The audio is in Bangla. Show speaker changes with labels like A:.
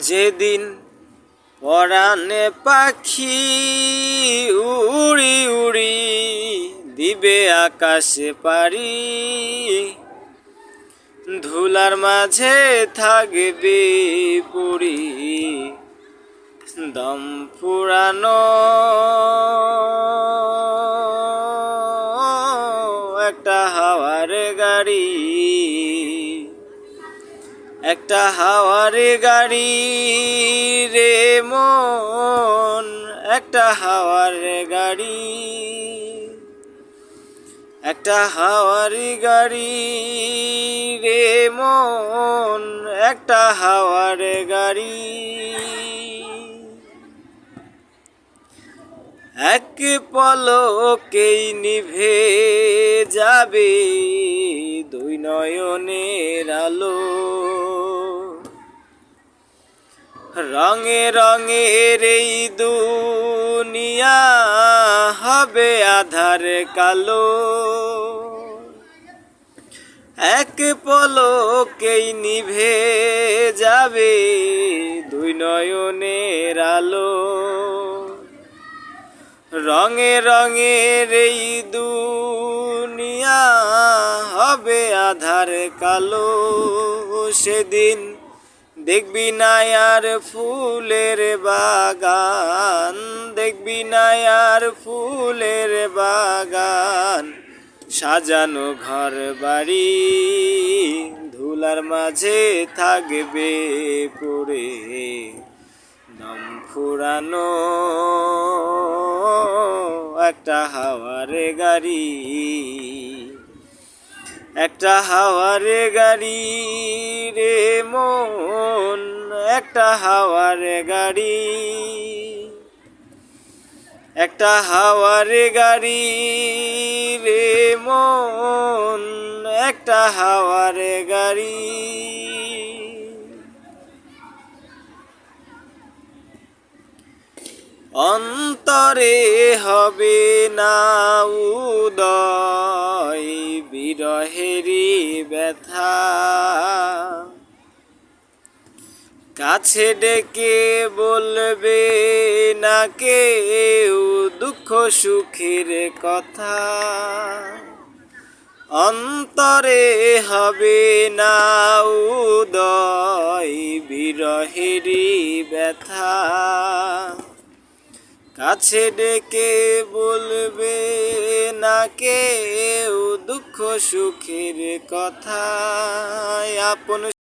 A: যেদিন পরাণে পাখি উড়ি উড়ি দিবে আকাশে পারি, ধুলার মাঝে থাকবে পুরি দম ফুরানো একটা হাওয়ার গাড়ি, একটা হাওয়ার গাড়ি রে মন, একটা হাওয়ার গাড়ি, একটা হাওয়ার গাড়ি রে মন, একটা হাওয়ার গাড়ি। এক পলকেই নিভে যাবে দুই নয়নের আলো, রঙে রঙের এই দুনিয়া হবে আধার কালো। এক পলকেই নিভে যাবে দুই নয়নের আলো, রঙে রঙের এই দুনিয়া হবে আধার কালো। সেদিন দেখবি না আর ফুলের বাগান, দেখবি না আর ফুলের বাগান, সাজানো ঘর বাড়ি ধুলার মাঝে থাকবে পড়ে দম ফুরানো একটা হাওয়ার গাড়ি, একটা হাওয়ার গাড়ি রে মন, একটা হাওয়ার গাড়ি, একটা হাওয়ার গাড়ি রে মন, একটা হাওয়ার গাড়ি। অন্তরে হবে না উদয় বিরহেরই ব্যথা, কাছে ডেকে বলবে না কেউ দুঃখ সুখের কথা। অন্তরে হবে না উদয় বিরহেরই ব্যথা, কাছে ডেকে বলবে না কেউ দুঃখ সুখের কথা। আপন